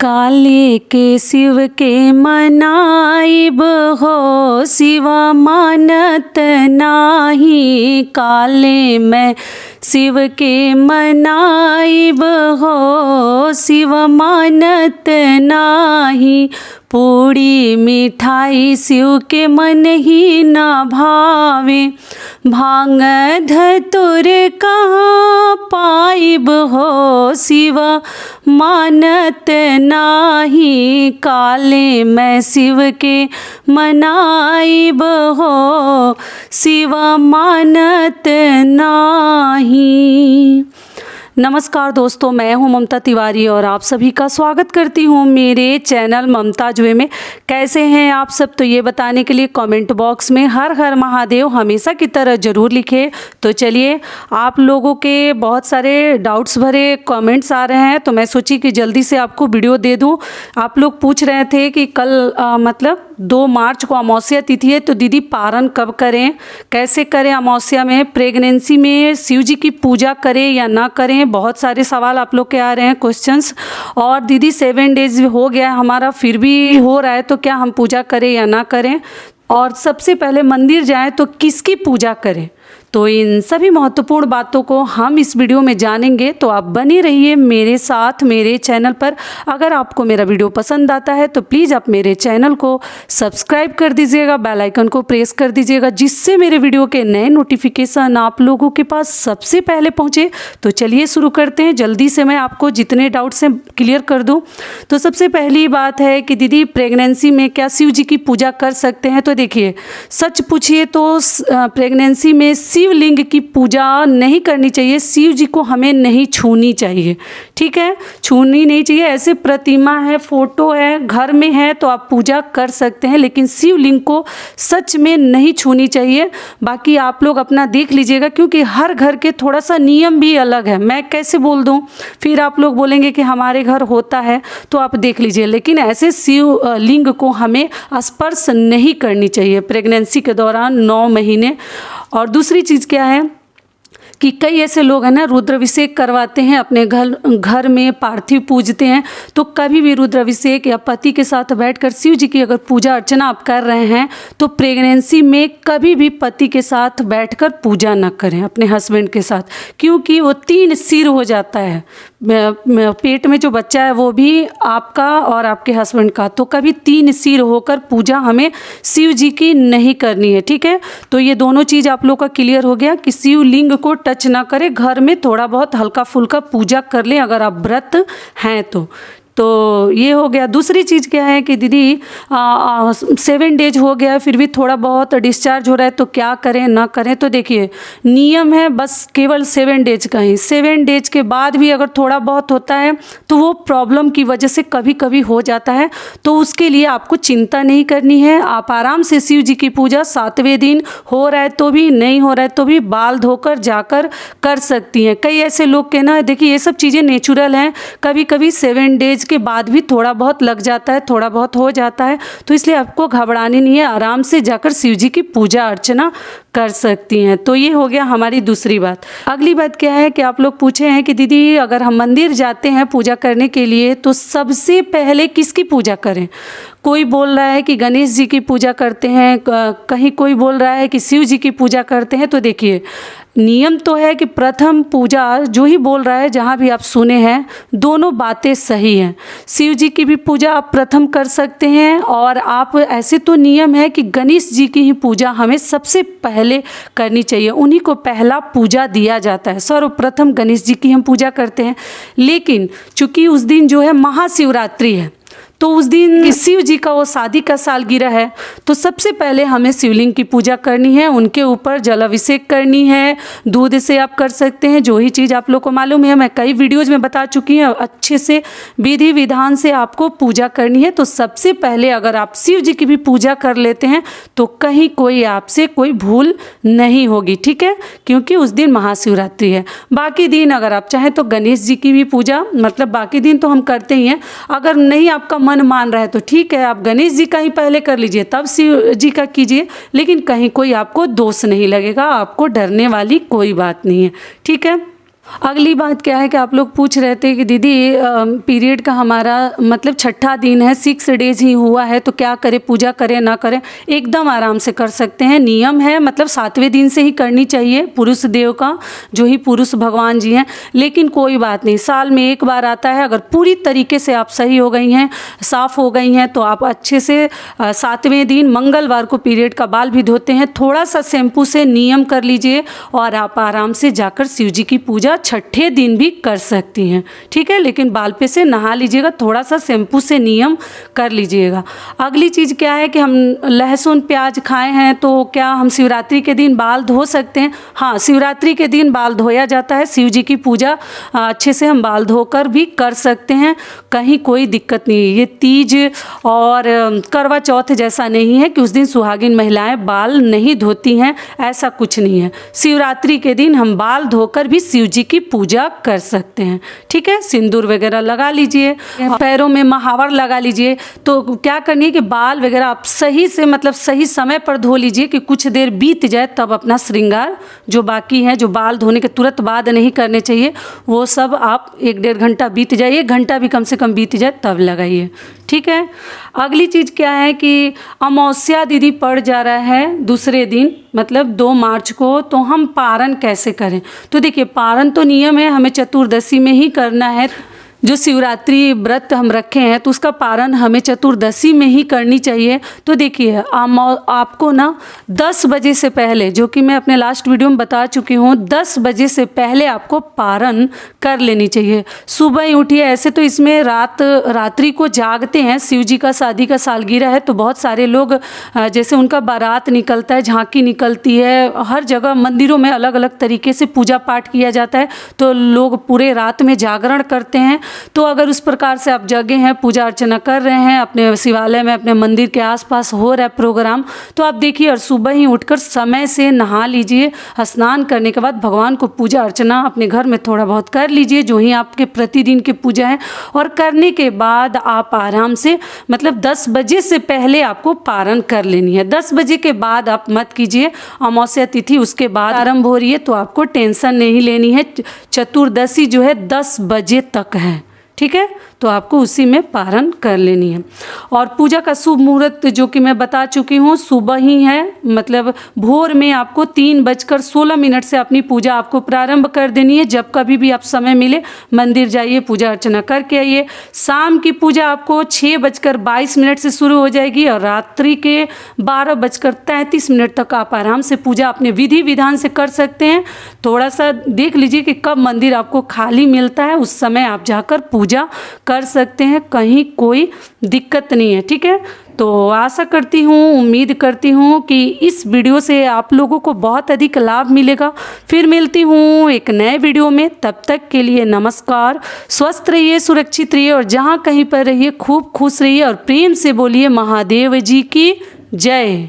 काले के शिव के मनाइब हो, शिव मानत नाही। काले मैं शिव के मनाइब हो, शिव मानत नाही। पूड़ी मिठाई शिव के मन ही न भावे, भांग धतुर कहाँ पाइब हो, शिव मानत नाही। काले मैं शिव के मनाइब हो, शिव मानत नाही। नमस्कार दोस्तों, मैं हूं ममता तिवारी और आप सभी का स्वागत करती हूं मेरे चैनल ममताज वे में। कैसे हैं आप सब? तो ये बताने के लिए कमेंट बॉक्स में हर हर महादेव हमेशा की तरह ज़रूर लिखें। तो चलिए, आप लोगों के बहुत सारे डाउट्स भरे कमेंट्स आ रहे हैं, तो मैं सोची कि जल्दी से आपको वीडियो दे दूं। आप लोग पूछ रहे थे कि कल मतलब 2 मार्च को अमावस्या तिथि है, तो दीदी पारण कब करें, कैसे करें, अमावस्या में प्रेगनेंसी में शिव जी की पूजा करें या ना करें। बहुत सारे सवाल आप लोग के आ रहे हैं, क्वेश्चंस। और दीदी 7 डेज हो गया हमारा, फिर भी हो रहा है, तो क्या हम पूजा करें या ना करें, और सबसे पहले मंदिर जाएं तो किसकी पूजा करें। तो इन सभी महत्वपूर्ण बातों को हम इस वीडियो में जानेंगे, तो आप बने रहिए मेरे साथ मेरे चैनल पर। अगर आपको मेरा वीडियो पसंद आता है तो प्लीज़ आप मेरे चैनल को सब्सक्राइब कर दीजिएगा, बेल आइकन को प्रेस कर दीजिएगा, जिससे मेरे वीडियो के नए नोटिफिकेशन आप लोगों के पास सबसे पहले पहुँचे। तो चलिए शुरू करते हैं, जल्दी से मैं आपको जितने डाउट्स हैं क्लियर कर दूँ। तो सबसे पहली बात है कि दीदी प्रेगनेंसी में क्या शिव जी की पूजा कर सकते हैं। तो देखिए, सच पूछिए तो प्रेगनेंसी में शिवलिंग की पूजा नहीं करनी चाहिए। शिव जी को हमें नहीं छूनी चाहिए, ठीक है, छूनी नहीं चाहिए। ऐसे प्रतिमा है, फोटो है, घर में है तो आप पूजा कर सकते हैं, लेकिन शिवलिंग को सच में नहीं छूनी चाहिए। बाकी आप लोग अपना देख लीजिएगा, क्योंकि हर घर के थोड़ा सा नियम भी अलग है। मैं कैसे बोल दूं, फिर आप लोग बोलेंगे कि हमारे घर होता है, तो आप देख लीजिए। लेकिन ऐसे शिवलिंग को हमें स्पर्श नहीं करनी चाहिए प्रेगनेंसी के दौरान 9 महीने। और दूसरी चीज़ क्या है कि कई ऐसे लोग हैं ना, रुद्राभिषेक करवाते हैं अपने घर में, पार्थिव पूजते हैं। तो कभी भी रुद्राभिषेक या पति के साथ बैठकर शिव जी की अगर पूजा अर्चना आप कर रहे हैं, तो प्रेगनेंसी में कभी भी पति के साथ बैठकर पूजा ना करें अपने हस्बैंड के साथ, क्योंकि वो 3 सिर हो जाता है। पेट में जो बच्चा है वो भी आपका और आपके हस्बैंड का, तो कभी 3 सिर होकर पूजा हमें शिव जी की नहीं करनी है, ठीक है। तो ये दोनों चीज़ आप लोग का क्लियर हो गया कि शिवलिंग को टच ना करें, घर में थोड़ा बहुत हल्का फुल्का पूजा कर लें अगर आप व्रत हैं तो ये हो गया। दूसरी चीज़ क्या है कि दीदी 7 डेज हो गया फिर भी थोड़ा बहुत डिस्चार्ज हो रहा है, तो क्या करें ना करें। तो देखिए, नियम है बस केवल 7 डेज का ही। 7 डेज के बाद भी अगर थोड़ा बहुत होता है तो वो प्रॉब्लम की वजह से कभी कभी हो जाता है, तो उसके लिए आपको चिंता नहीं करनी है। आप आराम से शिव जी की पूजा 7वें दिन हो रहा है तो भी, नहीं हो रहा है तो भी बाल धोकर जाकर कर सकती हैं। कई ऐसे लोग के ना, देखिए ये सब चीज़ें नेचुरल हैं, कभी कभी 7 डेज के बाद भी थोड़ा बहुत लग जाता है, थोड़ा बहुत हो जाता है, तो इसलिए आपको घबरानी नहीं है, आराम से जाकर शिव जी की पूजा अर्चना कर सकती हैं। तो ये हो गया हमारी दूसरी बात। अगली बात क्या है कि आप लोग पूछे हैं कि दीदी अगर हम मंदिर जाते हैं पूजा करने के लिए तो सबसे पहले किसकी पूजा करें। कोई बोल रहा है कि गणेश जी की पूजा करते हैं, कहीं कोई बोल रहा है कि शिव जी की पूजा करते हैं। तो देखिए, नियम तो है कि प्रथम पूजा जो ही बोल रहा है, जहाँ भी आप सुने हैं, दोनों बातें सही हैं। शिव जी की भी पूजा आप प्रथम कर सकते हैं, और आप ऐसे तो नियम है कि गणेश जी की ही पूजा हमें सबसे पहले करनी चाहिए, उन्हीं को पहला पूजा दिया जाता है। सर्वप्रथम गणेश जी की हम पूजा करते हैं। लेकिन चूंकि उस दिन जो है महाशिवरात्रि है, तो उस दिन शिव जी का वो शादी का सालगिरह है, तो सबसे पहले हमें शिवलिंग की पूजा करनी है, उनके ऊपर जलाभिषेक करनी है। दूध से आप कर सकते हैं, जो ही चीज़ आप लोग को मालूम है, मैं कई वीडियोज में बता चुकी हूँ। अच्छे से विधि विधान से आपको पूजा करनी है। तो सबसे पहले अगर आप शिव जी की भी पूजा कर लेते हैं तो कहीं कोई आपसे कोई भूल नहीं होगी, ठीक है, क्योंकि उस दिन महाशिवरात्रि है। बाकी दिन अगर आप चाहें तो गणेश जी की भी पूजा, मतलब बाकी दिन तो हम करते ही हैं। अगर नहीं आपका मन मान रहा है तो ठीक है, आप गणेश जी का ही पहले कर लीजिए, तब शिव जी का कीजिए, लेकिन कहीं कोई आपको दोष नहीं लगेगा, आपको डरने वाली कोई बात नहीं है, ठीक है। अगली बात क्या है कि आप लोग पूछ रहे थे कि दीदी पीरियड का हमारा मतलब छठा दिन है, 6 डेज ही हुआ है, तो क्या करें, पूजा करें ना करें? एकदम आराम से कर सकते हैं। नियम है मतलब 7वें दिन से ही करनी चाहिए पुरुष देव का, जो ही पुरुष भगवान जी हैं। लेकिन कोई बात नहीं, साल में एक बार आता है। अगर पूरी तरीके से आप सही हो गई हैं, साफ़ हो गई हैं, तो आप अच्छे से 7वें दिन मंगलवार को पीरियड का बाल भी धोते हैं। थोड़ा सा शैम्पू से नियम कर लीजिए और आप आराम से जाकर शिव जी की पूजा छठे दिन भी कर सकती हैं, ठीक है। लेकिन बाल पे से नहा लीजिएगा, थोड़ा सा शैम्पू से नियम कर लीजिएगा। अगली चीज़ क्या है कि हम लहसुन प्याज खाए हैं, तो क्या हम शिवरात्रि के दिन बाल धो सकते हैं? हाँ, शिवरात्रि के दिन बाल धोया जाता है। शिव जी की पूजा अच्छे से हम बाल धोकर भी कर सकते हैं, कहीं कोई दिक्कत नहीं है। ये तीज और करवा चौथ जैसा नहीं है कि उस दिन सुहागिन महिलाएं बाल नहीं धोती हैं, ऐसा कुछ नहीं है। शिवरात्रि के दिन हम बाल धोकर भी शिव जी की पूजा कर सकते हैं, ठीक है। सिंदूर वगैरह लगा लीजिए, पैरों में महावर लगा लीजिए। तो क्या करनी है कि बाल वगैरह आप सही से मतलब सही समय पर धो लीजिए कि कुछ देर बीत जाए, तब अपना श्रृंगार जो बाकी है, जो बाल धोने के तुरंत बाद नहीं करने चाहिए, वो सब आप 1-1.5 घंटा बीत जाए, 1 घंटा भी कम से कम बीत जाए तब लगाइए, ठीक है। अगली चीज़ क्या है कि अमावस्या दीदी पड़ जा रहा है दूसरे दिन, मतलब 2 मार्च को, तो हम पारण कैसे करें? तो देखिए, पारण तो नियम है हमें चतुर्दशी में ही करना है। जो शिवरात्रि व्रत हम रखे हैं तो उसका पारण हमें चतुर्दशी में ही करनी चाहिए। तो देखिए, आपको ना 10 बजे से पहले, जो कि मैं अपने लास्ट वीडियो में बता चुकी हूँ, 10 बजे से पहले आपको पारण कर लेनी चाहिए। सुबह ही उठिए। ऐसे तो इसमें रात्रि को जागते हैं। शिव जी का शादी का सालगिरह है, तो बहुत सारे लोग जैसे उनका बारात निकलता है, झांकी निकलती है, हर जगह मंदिरों में अलग अलग तरीके से पूजा पाठ किया जाता है, तो लोग पूरे रात में जागरण करते हैं। तो अगर उस प्रकार से आप जगे हैं, पूजा अर्चना कर रहे हैं, अपने शिवालय में, अपने मंदिर के आसपास हो रहा है प्रोग्राम, तो आप देखिए और सुबह ही उठकर समय से नहा लीजिए। स्नान करने के बाद भगवान को पूजा अर्चना अपने घर में थोड़ा बहुत कर लीजिए, जो ही आपके प्रतिदिन की पूजा है। और करने के बाद आप आराम से मतलब 10 बजे से पहले आपको पारण कर लेनी है। 10 बजे के बाद आप मत कीजिए। अमावस्या तिथि उसके बाद आरंभ हो रही है, तो आपको टेंशन नहीं लेनी है। चतुर्दशी जो है 10 बजे तक है, ठीक है। तो आपको उसी में पारण कर लेनी है। और पूजा का शुभ मुहूर्त जो कि मैं बता चुकी हूँ, सुबह ही है, मतलब भोर में आपको 3:16 से अपनी पूजा आपको प्रारंभ कर देनी है। जब कभी भी आप समय मिले मंदिर जाइए, पूजा अर्चना करके आइए। शाम की पूजा आपको 6:22 से शुरू हो जाएगी और रात्रि के 12:33 तक आप आराम से पूजा अपने विधि विधान से कर सकते हैं। थोड़ा सा देख लीजिए कि कब मंदिर आपको खाली मिलता है, उस समय आप जाकर पूजा कर सकते हैं, कहीं कोई दिक्कत नहीं है, ठीक है। तो आशा करती हूँ, उम्मीद करती हूँ कि इस वीडियो से आप लोगों को बहुत अधिक लाभ मिलेगा। फिर मिलती हूँ एक नए वीडियो में, तब तक के लिए नमस्कार। स्वस्थ रहिए, सुरक्षित रहिए और जहाँ कहीं पर रहिए खूब खुश रहिए और प्रेम से बोलिए महादेव जी की जय।